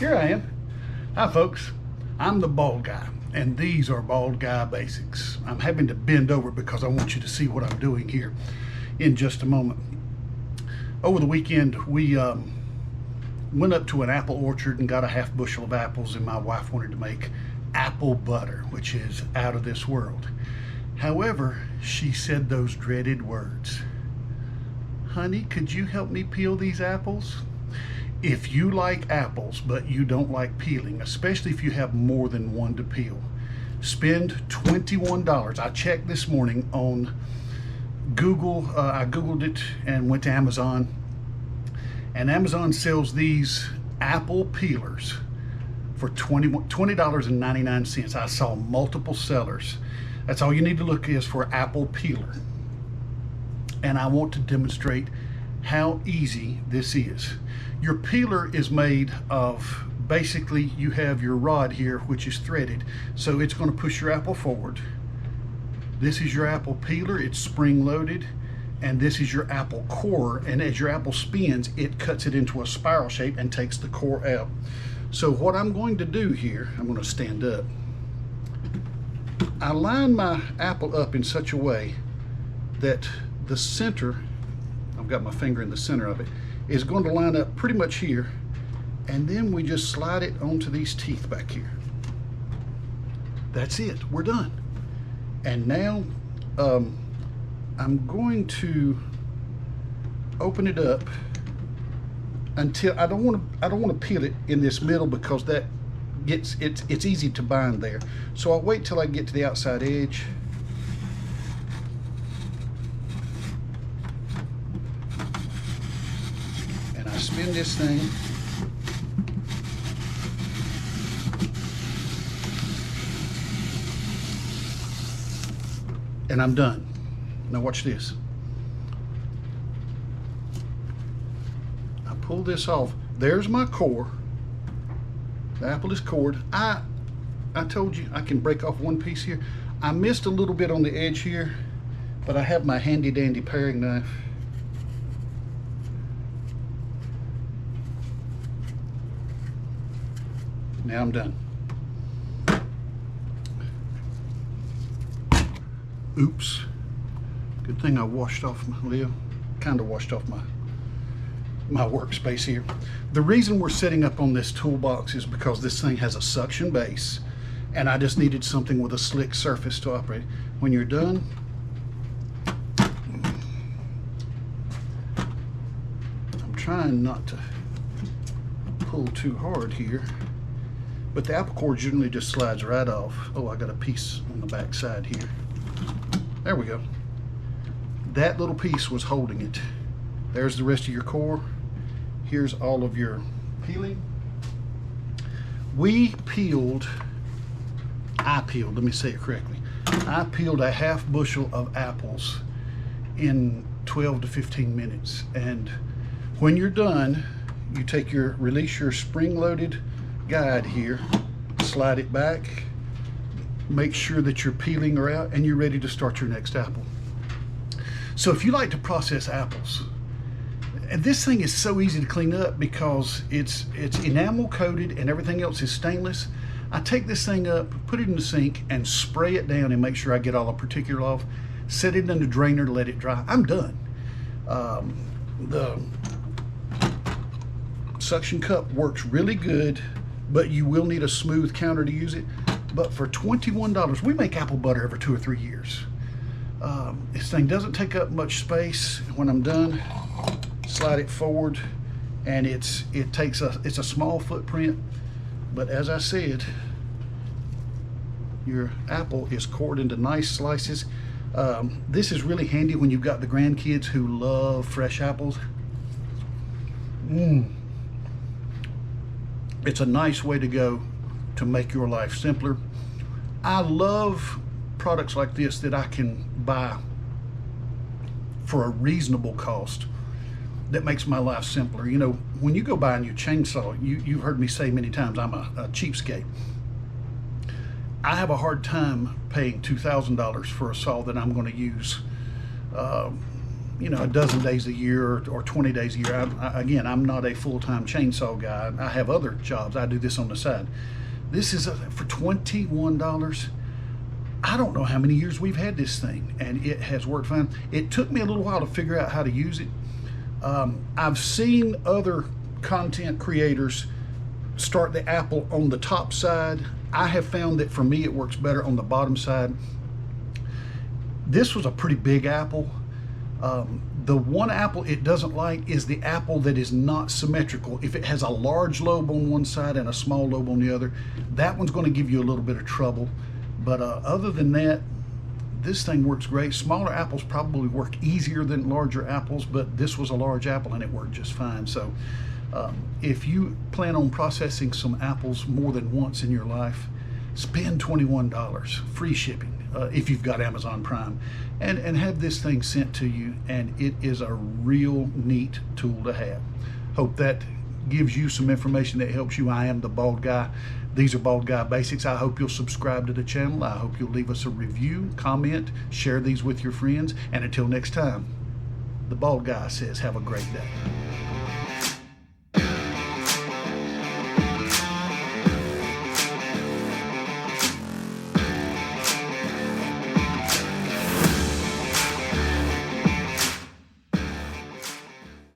here I am. Hi folks, I'm the Bald Guy, and these are Bald Guy Basics. I'm having to bend over because I want you to see what I'm doing here in just a moment. Over the weekend, we went up to an apple orchard and got a half bushel of apples, and my wife wanted to make apple butter, which is out of this world. However, she said those dreaded words. Honey, could you help me peel these apples? If you like apples, but you don't like peeling, especially if you have more than one to peel, spend $21. I checked this morning on Google. I Googled it and went to Amazon. And Amazon sells these apple peelers for $20.99. I saw multiple sellers. That's all you need to look is for apple peeler. And I want to demonstrate how easy this is. Your peeler is made of, basically you have your rod here, which is threaded, so it's going to push your apple forward. This is your apple peeler, it's spring loaded, and this is your apple core, and as your apple spins, it cuts it into a spiral shape and takes the core out. So what I'm going to do here, I'm going to stand up. I line my apple up in such a way that the center, I've got my finger in the center of it, is going to line up pretty much here, and then we just slide it onto these teeth back here. That's it, we're done. And now I'm going to open it up until I don't want to peel it in this middle, because that gets it's easy to bind there. So I'll wait till I get to the outside edge. Spin this thing, and I'm done. Now watch this. I pull this off. There's my core. The apple is cored. I told you I can break off one piece here. I missed a little bit on the edge here, but I have my handy dandy paring knife. Now I'm done. Oops. Good thing I washed off my lid. Kind of washed off my workspace here. The reason we're setting up on this toolbox is because this thing has a suction base, and I just needed something with a slick surface to operate. When you're done, I'm trying not to pull too hard here, but the apple core generally just slides right off. Oh, I got a piece on the back side here. There we go. That little piece was holding it. There's the rest of your core. Here's all of your peeling. I peeled, let me say it correctly. I peeled a half bushel of apples in 12 to 15 minutes. And when you're done, you take release your spring-loaded guide here, slide it back, make sure that your peeling are out, and you're ready to start your next apple. So if you like to process apples, and this thing is so easy to clean up because it's enamel coated and everything else is stainless. I take this thing up, put it in the sink, and spray it down and make sure I get all the particulate off. Set it in the drainer to let it dry. I'm done. The suction cup works really good, but you will need a smooth counter to use it. But for $21, we make apple butter every 2 or 3 years. This thing doesn't take up much space. When I'm done, slide it forward, and it's a small footprint, but as I said, your apple is cored into nice slices. This is really handy when you've got the grandkids who love fresh apples. It's a nice way to go to make your life simpler. I love products like this that I can buy for a reasonable cost that makes my life simpler. You know, when you go buy a new chainsaw, you've heard me say many times I'm a cheapskate. I have a hard time paying $2,000 for a saw that I'm going to use you know, a dozen days a year or 20 days a year. Again, I'm not a full-time chainsaw guy. I have other jobs. I do this on the side. This is for $21. I don't know how many years we've had this thing, and it has worked fine. It took me a little while to figure out how to use it. I've seen other content creators start the apple on the top side. I have found that for me it works better on the bottom side. This was a pretty big apple. The one apple it doesn't like is the apple that is not symmetrical. If it has a large lobe on one side and a small lobe on the other, that one's going to give you a little bit of trouble. But other than that, this thing works great. Smaller apples probably work easier than larger apples, but this was a large apple and it worked just fine. So if you plan on processing some apples more than once in your life, spend $21, free shipping, if you've got Amazon Prime, and have this thing sent to you, and it is a real neat tool to have. Hope that gives you some information that helps you. I am the Bald Guy. These are Bald Guy Basics. I hope you'll subscribe to the channel. I hope you'll leave us a review, comment, share these with your friends, and until next time, the Bald Guy says have a great day.